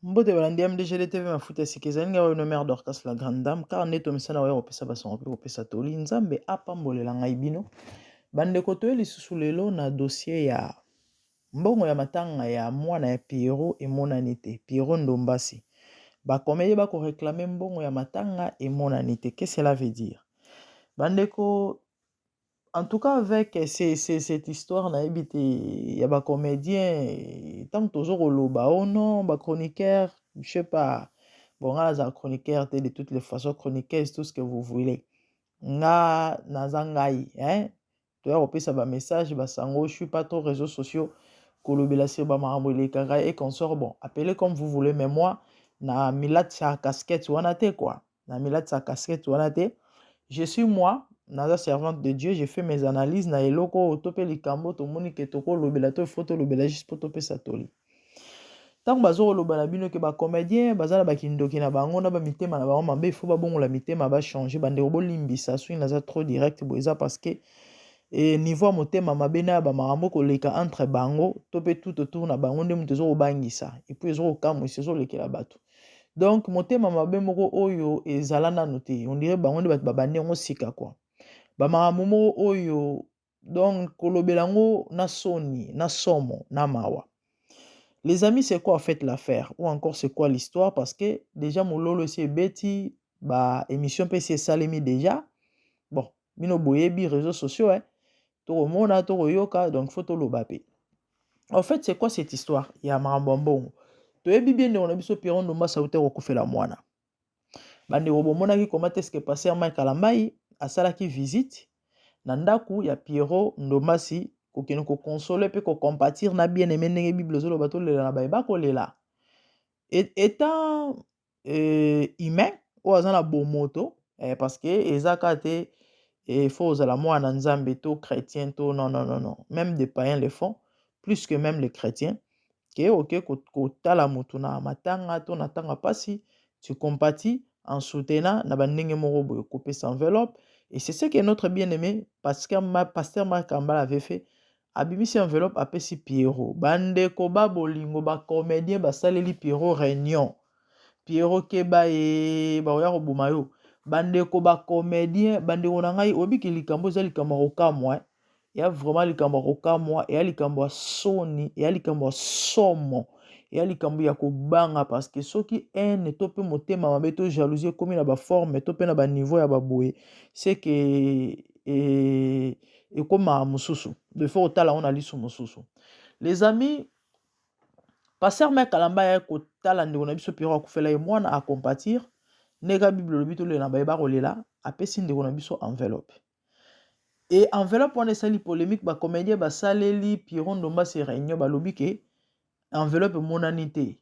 Mbote balandi MDG TV mafuta sika ezali ngai oyo mère Dorcas la grande dame kaka nde tomesana oyo kopesa basango mpe kopesa toli nzambe apambolela ngai bino bandeko toye lisusu lelo na dossier ya mbongo ya matanga ya mwana ya Pierrot emonani te. Pierrot Ndombasi bakomeye bakoreklame mbongo ya matanga emonani te. Qu'est-ce que cela veut dire bandeko? En tout cas, avec cette histoire, il y a des comédiens, tant que toujours au loba, oh non, des chroniqueurs, je sais pas, bon, là, les chroniqueurs, de toutes les façons, chroniqueurs, c'est tout ce que vous voulez. Nga, nazangai, hein, tu as repris ça, message, je suis pas trop réseaux sociaux, kolobela sur marambo les kaga et consort, bon, appelez comme vous voulez, mais moi, na milat sa casquette, ou anate, quoi, na milat sa casquette, ou anate, je suis moi, naza servante de Dieu, j'ai fait mes analyses na eloko tope likambo to moni ke toko lobela to photo lobela juste pour tope satoli. Tant bazo lobala bino ke ba comédien bazala ba kindoki na bango na ba mitema na bango mabe faut ba bongo la mitema ba changer bande robo limbisa so naza trop direct boza parce que niveau motema mabe na ba marambo ko leka entre bango tope tout autour na bango nde mutezo bangisa et puis zo kamu sezo lekela bato. Donc motema mabe moko oyo ezala nanu te on dirait bango nde bato babandi ngo sika quoi. Bamakambo moko oyo donc kolobela ngo na soni na somo na mawa. Les amis, c'est quoi en fait l'affaire ou encore c'est quoi l'histoire parce que déjà mololo c'est beti ba émission PC salemi déjà. Bon, mino boyebi réseaux sociaux hein. To mona to yoka donc photo lobape. En fait, c'est quoi cette histoire? Il y a marambongo. To yebi bien on a biso Pierrot Ndombasi sauter okufela mwana. Bande robomona ki comment est-ce que passer Mike Kalambai a sala ki visite na ndaku ya Pierrot Ndombasi kokeno ko consoler pe ko compatir na bien aimé ndenge Bible zolo bato lela na bayeba ko lela. Étant humain ou azana bomoto parce que ezaka te faut la mwana nzambe to chrétien to non même des païens le font plus que même les chrétiens que OK ko tala moto na matanga to na tanga pasi tu compatis en soutenant na bandenge moko boye couper sa enveloppe. Et c'est ce que notre bien-aimé pasteur Marc Kambala avait fait. Abimisi enveloppe apesi Pierrot. Bande ko ba bolingo ba comédien ba saleli Pierrot réunion. Pierrot keba e ba oya ko bumayo. Bande ko ba comédien bande ko ngai obiki likambo za likambo kokamwa. Ya vraiment likambo kokamwa ya likambo soni ya likambo somo. Et likambo ya kobanga parce que soki haine to pe motema mabe to jalousie comme na ba forme to pe na ba niveau ya ba boye c'est que et comme mususu de faut tala on a lisu mususu. Les amis, passer Mike Kalamba ko tala ndeko na biso Pierrot akufela ye mwana a compatir nega Bible lobi to le na bayeba kolela apesi ndeko na biso enveloppe. Et enveloppe wana esali polémique ba comédien ba saleli Pierrot Ndombasi réunion ba lobi ke enveloppe monanité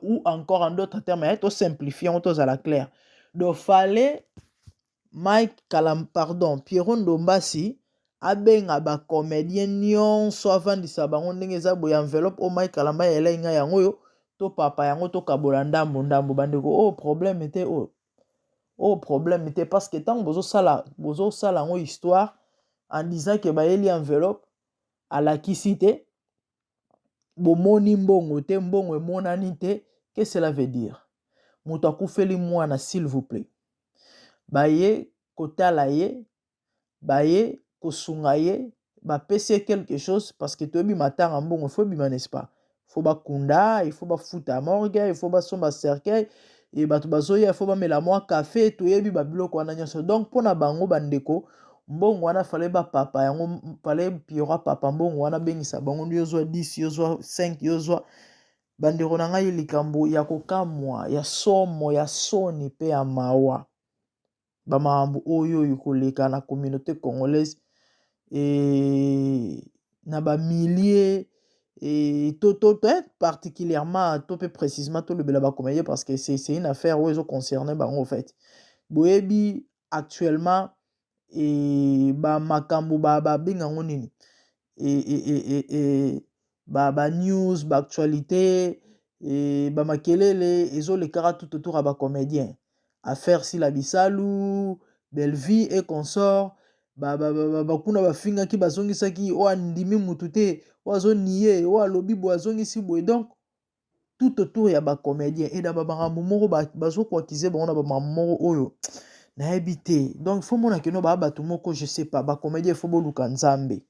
ou encore en d'autres termes to simplifier on to à la claire donc fallait Pierrot Ndombasi abenga ba comédien nyonso avandisa bango ndenge eza boye enveloppe o Mike Kalamba elenga yango yo to papa yango to kabola ndambo bandeko oh problème était problème était parce que tant bozo sala ngo histoire en disant que ba eli enveloppe à la kisite bomoni mbongo te mbongo emonani te. Qu'est-ce que cela veut dire? Moto akufeli mwana s'il vous plaît baye kotala ye baye kosunga ye bapesi quelque chose parce que toyebi matanga mbongo faut bima n'est-ce pas faut bakunda il faut bafuta morgue il faut basomba cercueil et bato bazoya il faut bamela mwa café toyebi babiloko wana nyonso donc mpona bango bandeko mbongo wana fallait ba papa yango fallait Pierrot papa mbongo wana bengisa bango ndio zwa 10 yozwa 5 yozwa bandeko na ngai likambo ya kokamwa ya somo ya soni pe ya mawa bamakambo oyo ekoleka na communauté congolaise et na ba milliers et tout particulièrement tout peu précisément tout le bela ba comédien parce que c'est une affaire où ils ont concerné bango en fait boyebi actuellement et ba makambo ba benga nini et ba news ba actualité et ba makelele ezo le kara tout autour à ba comédien affaire si la bisalu Belleville et consort kuna bafinga ki bazongisa ki o andimi mutu te o azo nié o alobi bo azongisi boye donc tout autour ya bacomédien et na bamakambo moko bazokoakize bango na bamakambo moko oyo nayebi te. Donc fo mona keno baya bato moko je sais pas bacomédien fo boluka nzambe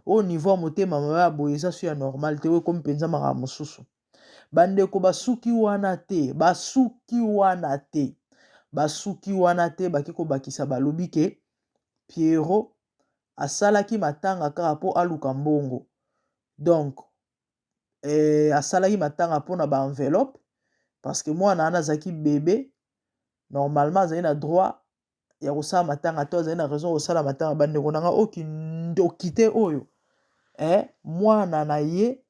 au niveau ya motema mabe ya boye eza so ya normal te oyo ekomi mpenza makambo mosusu. Bandeko basuki wana te bake kobakisa balobi ke Pierrot asalaki matanga kaka po aluka mbongo. Donc asalaki matanga mpona baenveloppe parce que mwana wana azalaki bebe normalement azali na droit ya kosala matanga to azali na raison kosala matanga. Bandeko nanga oki te oyo mwana na ye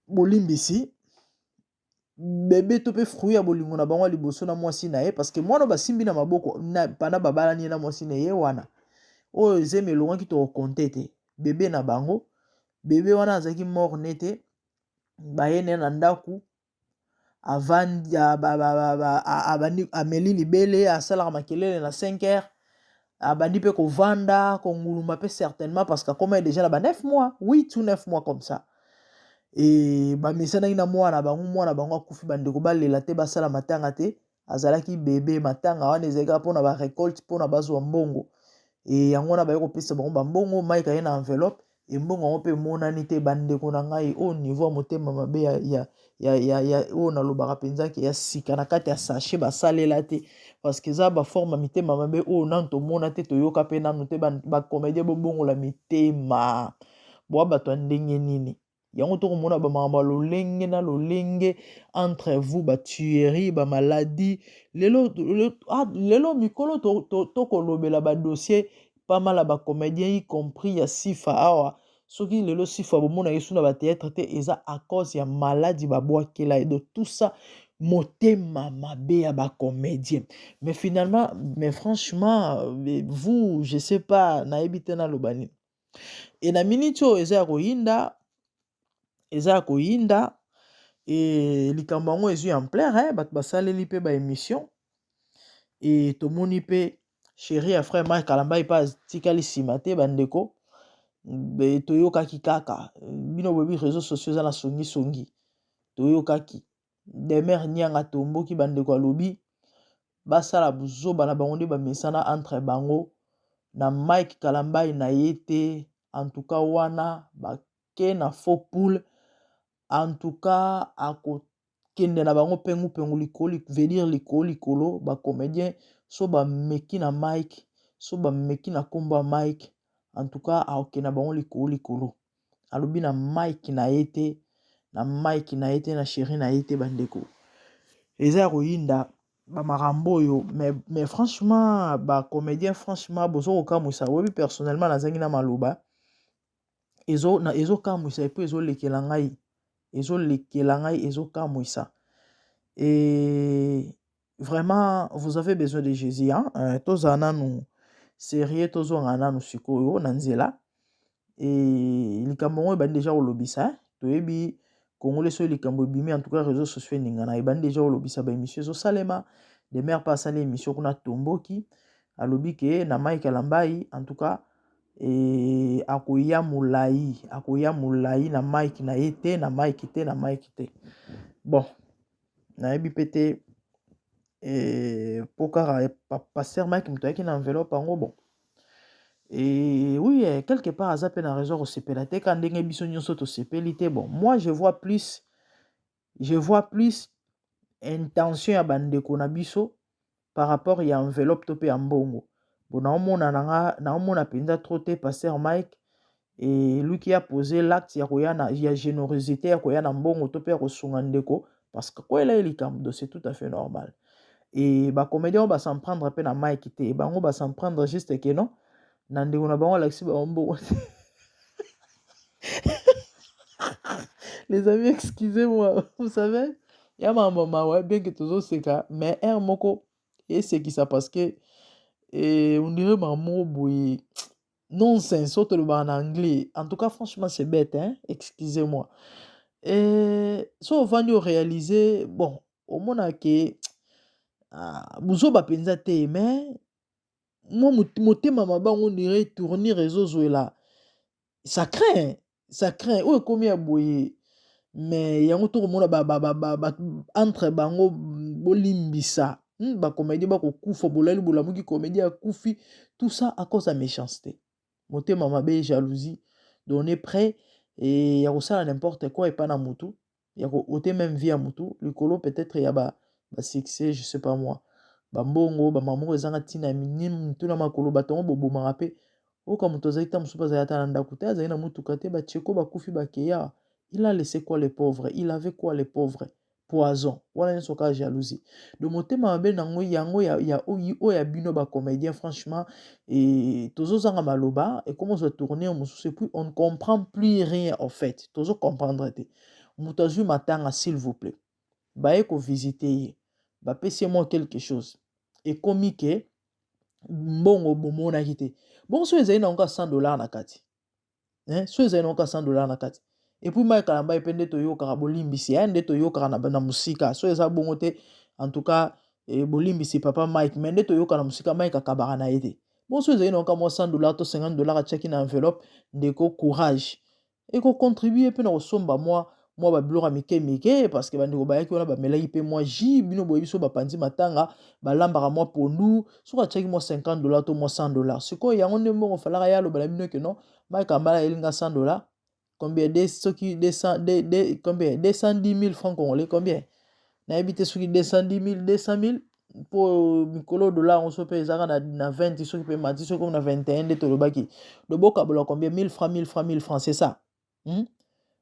bolimbisi bebe to pe fruit ya bolingo na bango liboso na mwasi na ye parce que mwana basimbi na maboko pana babalani na mwasi na ye wana oyo ezeme elongwaki to konte te bebe na bango. Bebe wana azalaki mort nete bayene na ndaku avandi ameli libele asalaka makelele na 5 heures abandi pe kovanda konguluma pe certainement parce que comme déjà na ba 9 mois 8 ou 9 mois comme ça et bamisanaki na mwana bango akufi bandeko balela te basala matanga te azalaki bebe matanga wana ezalaka mpona barécolte mpona bazwa mbongo e yango wana baye kopesa bango bambongo Mike aye na enveloppe embongo yango mpe emonani te. Bandeko na ngai au niveau ya motema mabe ya oyo nalobaka mpenzaki ya sika na kati ya sachet basalela te parce que eza baforme ya mitema mabe oyo nanu tomona te toyoka mpe nanu te bacomédien bobongola mitema boa bato ya ndenge nini. Yango tokomona bamakambo lolenge na lolenge entre vous batuerie bamaladi lelo mikolo tokolobela badossier pas mal à bacomédien y compris ya sifa awa soki lelo sifa bomona yesu na batéâtre te eza à cause ya maladie babwakela et de tout ça motema mabe ya bacomédien. Mais finalement mais franchement vous je sais pas nayebi te naloba nini et na minute oyo eza ya koyinda et likambo yango ezwi ampleur bato basaleli mpe baémission et tomoni mpe chéri ya frère Mike Kalambai pa tikali nsima te bandeko toyokaki kaka bino boyebi réseaux sociaux eza na songisongi toyokaki Demer Nyanga tomboki bandeko alobi basala buzoba na bango nde bamesana entre bango na Mike Kalambai na ye te. En tout cas wana bake na faux poule en tout cas akokende na bango pengu likolo veut dire likolo bacomédien so bameki na Mike so bameki na kombo ya Mike en tout cas akokende na bango likolo alobi na Mike na ye te na chéri na ye te bandeko eza ya koyinda bamakambo oyo mais franchement bacomédien franchement bozo kokamwisa oyebi personnellement nazangi na maloba ezokamwisa epo ezolekela ngai ezokamwisa et vraiment vous avez besoin de Jésus tozala nanu sérieux tozonga nanu sikoyo na nzela et likambo ngo ebandi déjà kolobisa toyebi congolais so likambo ebimi en tout cas réseaux sociaux eningana ebandi déjà kolobisa baémission ezosalema de mère pas asali émission kuna tomboki alobi ke na Mike Kalambai en tout cas akoya molai na Mike na ye te na Mike te bon nayebi pe te po kaka pasteur Mike moto ayaki na enveloppe yango bon et oui quelque part aza pe na raison kosepela te ka ndenge biso nyonso tosepeli te. Bon moi je vois plus intention ya bandeko na biso par rapport ya enveloppe to pe ya mbongo. Bon naomona mpenza trop te pasteur Mike et lui qui a posé l'acte ya générosité ya koya na mbongo to pe ya kosunga ndeko parce que koyela ye likambo c'est tout à fait normal et bacomédien oyo s'en prendre pe na Mike te bango s'en prendre juste que non na ndeko na bango alakisi bango les amis excusez-moi vous savez ya maman ouais bien que tozoseka mais air moko esekisa parce que on dirait maman boye nonsense autre le en anglais en tout cas franchement c'est bête excusez-moi et so vandi au réaliser bon au mona ke buzoba penza te mais moi motema mabango on dirait tourner réseaux zoela ça craint oyo komi ya boye mais yango to komona entre bango bolimbisa bacomédie bakokufa bolali bolamuki comédie akufi, tout ça à cause de méchanceté, motema mabe, jalousie, donc on est prêt et ya kosala n'importe quoi epa na mutu, ya kote même vie ya mutu likolo peut-être ya ba succès, je sais pas moi, bambongo bamamoko ezanga ntina minini mutu na makolo batongo bobomaka mpe oka moto azali ta mosusu mpe azali ata na ndako te azali na mutuka te bacheko bakufi bakeya. Il a laissé quoi les pauvres? Il avait quoi les pauvres? Poison. Voilà une soka jalousie. De motema mabe nango yango ya oya bino ba comédien franchement et tozo zanga maloba et comment se tourner on se plus on ne comprend plus rien en fait. Tozo comprendre te. Mutazu matanga s'il vous plaît. Ba ko visiter ba pesi moi quelque chose. Et comme que mbongo bomona kité. Bon so ezali na $100 na kati. Hein? So ezali na $100 na kati. Et puis Mike Kalamba et pende toyo karabolimbisi ya nde toyo karana musika so eza bongo te en tout cas bolimbisi papa Mike mais nde toyo kana musika Mike akabara na ete bon so ezali na ka $100 to $50 a check na enveloppe ndeko courage et ko contribuer pe na kosomba moi ba biloko mike parce que bandeko bayaki wana bamelaki pe moi ji bino boyebi so bapanzi matanga balambaka moi pondu so ka check moi $50 to moi $100 siko yango nde mbongo falaka ya lo bala bino ke non Mike Kalamba elinga $100. Combien combien 210 000 francs congolais, combien? Na habité sur 210 000, 200 000 pour Mikolo dollar, on se paye ça na 20, ceux qui payent mati, ceux comme na 21 de Tolobaki. Le boka combien 1000 francs, 1000 francs, 1000 francs, c'est ça.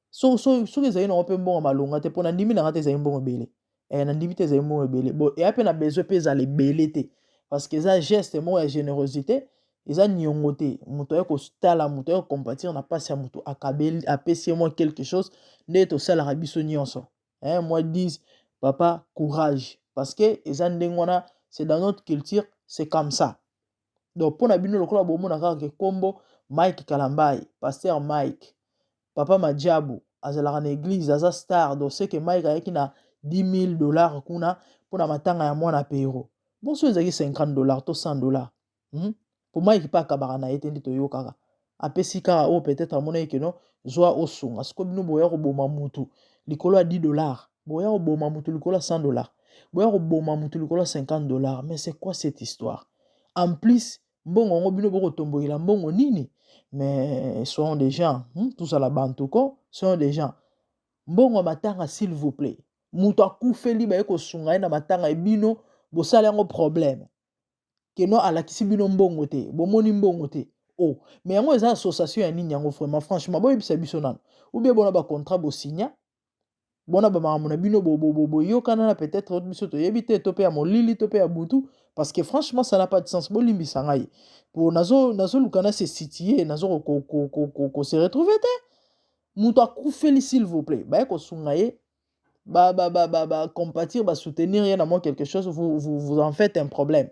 So les aïe n'ont pas bon malonga, te pour na 10 000 na tes aïe bon belé. Et na 10 000 tes aïe bon belé. Bon, et après na besoin pesa les belé parce que ça geste moi et générosité. Eza nyongo te moto ya kostala moto ya compatir na pasi ya moto akabeli apesi moi quelque chose nde to sala biso nyonso moi dis papa courage parce que eza ndengwana c'est dans notre culture c'est comme ça donc pona bino lokola bomona kaka ke kombo Mike Kalamba pasteur Mike papa Majabu azalaka na église aza star donc c'est que Mike ayaki na $10 000 kuna pona matanga ya mwana pero bon so ezaki $50 to $100 pour moi qui pas kabara na ete ndi toyo kaka apesi kaka o peut-être amona que non zoa osunga siko bino boya ko boma mutu likolo ya $10 boya ko boma mutu likolo ya $100 boya ko boma mutu likolo ya $50 mais c'est quoi cette histoire en plus mbongo ngo bino boko tomboyela mbongo nini mais soyons des gens tous à la bantuko soyons des gens mbongo matanga s'il vous plaît mutu akufeli ba ko sunga na matanga ebino bosala ngo problème que non alakisi bino mbongo te bomoni mbongo te oh mais yango eza association ya nini yango vraiment franchement boyebisa biso nano ou bien bona ba contrat bo signa bona ba makambo na bino yokana na peut-être biso toyebi te to pe ya molili to pe ya butu parce que franchement ça n'a pas de sens bolimbisa ngai pour nazo lukana se situer nazo ko se retrouver te mutu akufeli s'il vous plaît ba ko sunga ye compatir ba soutenir ye na moi quelque chose vous en faites un problème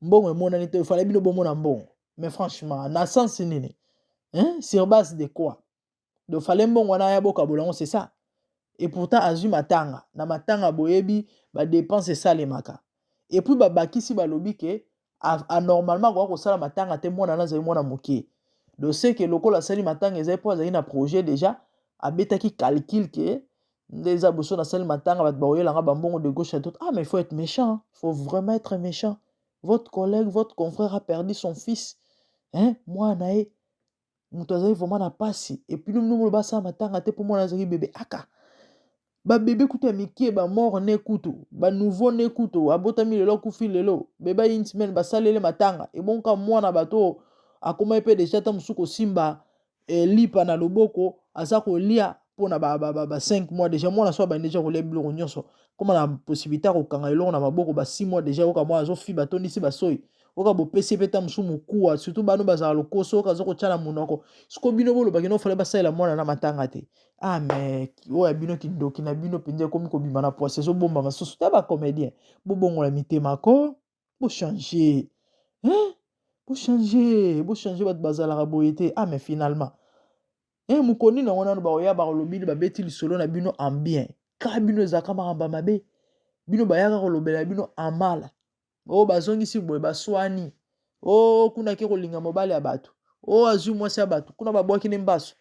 mbongo emonani te fallait bino bomona mbongo mais franchement na sens nini sur base de quoi donc fallait mbongo na ya boka bolango c'est ça et pourtant azui matanga na matanga boyebi ba dépense salemaka et puis babakisi balobi ke anormalement kwa kosala matanga te mwana na zali mwana mokie donc c'est que lokola sali matanga ezali po azali na projet déjà abetaki calcul ke ndeza boso na sali matanga bat baoyelanga bambongo de gauche à droite mais il faut être méchant il faut vraiment être méchant. Votre collègue, votre confrère a perdu son fils. Moi, nae, mutazali vraiment na pasi. Et puis nous basa matanga te pour moi nazali bébé aka. Ba bébé kuta miki ba mort ne kutu, ba nouveau ne kutu, abotami lelo kufi lelo. Bébé une semaine ba salele matanga. Et bon ka moi na bato akoma pe déjà ta musuko simba lipa na loboko azako lia pona ba 5 mois déjà moi na so ba déjà ko leblo nyonso. Comment la possibilité ko kanga eloko na maboko ba 6 mois déjà oka moi azo fi batoni si basoi oka bo pesi peta musumu kuwa surtout bano bazala lokoso oka zo ko tchala munoko siko bino bolo bakino fallait basala mwana na matanga te mais oya bino kindoki na bino penza komi ko bima na poisse zo bomba masusu ta ba comédien bo bongo la mitema ko bo changer bo changer bat bazala boyete mais finalement mukoni na wana ba oya ba lobili ba beti lisolo na bino en bien ka bino ezaka maramba mabe bino bayaka kolobela bino amala bazongisi boye baswani kuna ke kolinga mobali ya bato azwi mwasi ya bato kuna babwaki ne mbaso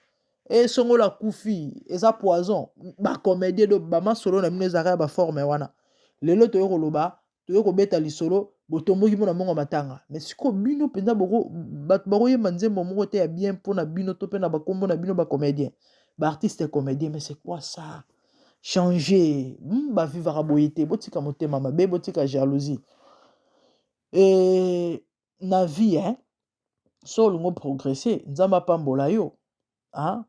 et songo la koufi eza poison ba comédie do ba masolo na bino ezaka ba forme wana lelo to yoko loba to yoko beta lisolo botomboki mona mongo matanga mais siko bino penza boko bako yeba nzembo moko te ya bien pona bino to pena ba kombo na bino ba comédien ba artiste comédien mais c'est quoi ça changer ba vivre boyete botika motema mabe botika jalousie et na vie hein so longo progresser nzamba pambola yo hein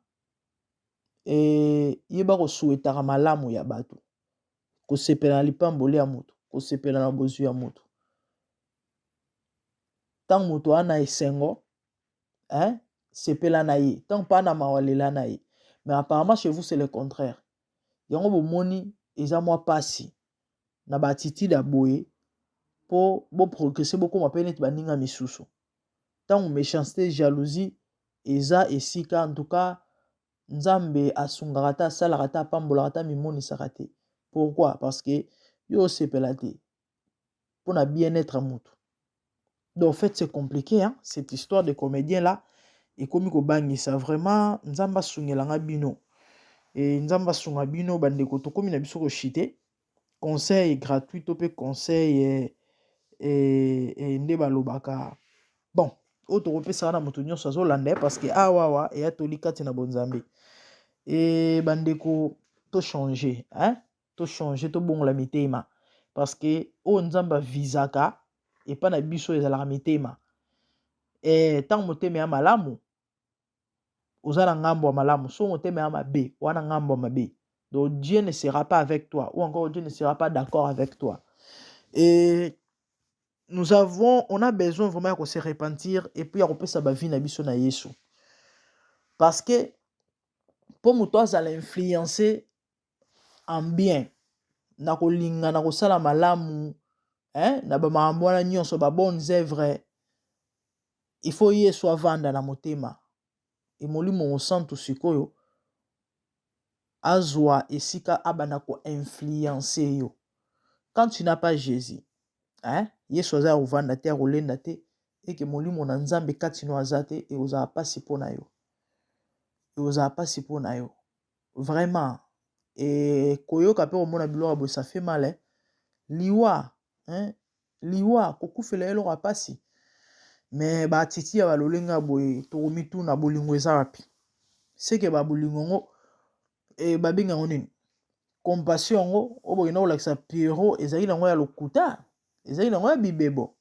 et yeba ko souhaitara malamu ya bato ko sepela na lipamboli ya moto ko sepela na bozu ya moto tant moto ana esengo hein sepela na ye tant pas na mawalela na ye mais apparemment chez vous c'est le contraire yango bomoni eza mwa pasi na ba attitude ya boye po bo progresser beaucoup ma peine baninga misusu tant méchanceté jalousie eza esika en tout cas nzambe asungaka ta asalaka ta apambolaka ta mimonisaka te pourquoi parce que yo sepela te mpona bien-être moto donc en fait c'est compliqué hein cette histoire de comédien là ekomi kobangisa vraiment nzambe asungelanga bino et nzambe asunga bino bandeko tokomi na biso koshite conseil gratuit to pe conseil nde balobaka bon oyo tokopesaka na moto nyonso azolanda parce que awawa eya toli kati na bonzambe et bandeko to changer hein to changer to bongola mitema parce que oyo nzambe avisaka epa na biso ezalaka mitema et tant motema ya malamu oza na ngambo ya malamu so motema ya mabe wana ngambo ya mabe donc Dieu ne sera pas avec toi ou encore Dieu ne sera pas d'accord avec toi et on a besoin vraiment de se repentir et puis à repasser sa vie na biso na Yesu parce que pour moi toi ça l'influencer en bien na kolinga na kosala malamu hein na ba mamwana nyonso ba bonnes œuvres il faut Yesu avanda na motema et molimo santo sikoyo azwa esika abana ko influencer yo quand tu n'as pas Jésus hein Yesu aza uvanda te rolenda te et que molimo na nzambe kati no azate et oza pasi pona yo et oza pasi pona yo vraiment et koyoka pe omona biloko bo ça fait mal hein liwa kokufela elo rapasi mais ba titi ya balolenga boye to mitu na bolingo eza wapi c'est que ba bolingo ngo et babenga ngo nini compassion ngo oboyina olakisa Pierrot ezali nango ya lokuta ezali nango ya bibebo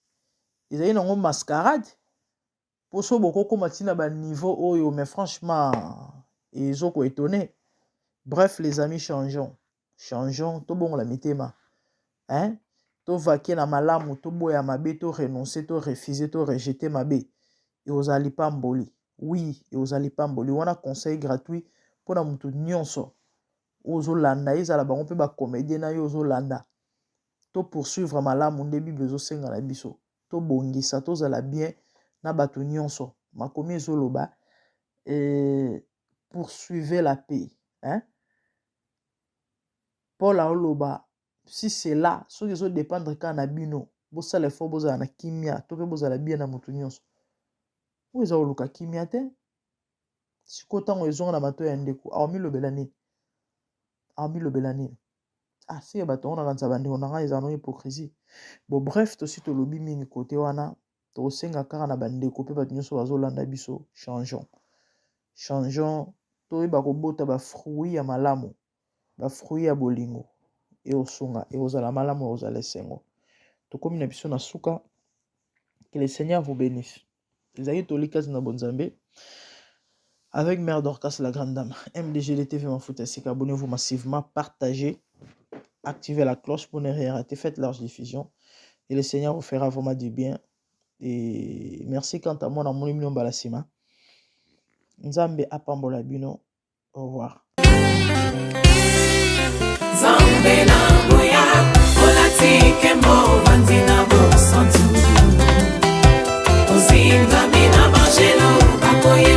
ezali nango mascarade poso boko matina ba niveau oyo mais franchement ezoko étonné bref les amis changeons to bongo la mitema hein to vaquer na malamu to boya mabe to renoncer to refuser to rejeter mabe et ozali pamboli oui et ozali pamboli wana conseil gratuit pona mutu nyonso ozolanda ezala bango pe ba comédien na yo ozolanda to poursuivre malamu nde bible ezosenga na biso to bongisa to zala bien na bato nyonso makomi ezoloba et poursuivez la paix hein Paul aoloba si c'est là ceux qui sont dépendre quand na bino bosala effort bozala na kimia to pe bozala bien na mutu nyonso oyo eza oluka kimia te siko ntango ezonga na mato ya ndeko awamilobela nini si bato ngo na kanisa bandeko na ngai eza no hypocrisie bon bref tosi tolobi mingi kote wana tosenga kaka na bandeko pe bato nyonso bazolanda biso changeons toyeba kobota bafruit ya malamu bafruit ya bolingo eosunga eozala malamu eozala esengo tokomi na biso na suka. Que le Seigneur vous bénisse. Ezali tolika na bonzambe avec Mère Dorcas la grande dame. MDGD TV Mafuta Sika, abonnez-vous massivement, partagez, activez la cloche pour ne rien rater, faites large diffusion et le Seigneur vous fera vraiment du bien. Et merci quant à moi na mon million balasima. Nzambe apambola bino. Au revoir. Zambe na boya, olatike mo vanzina bo santu. Ozinga mina mangelo, akoye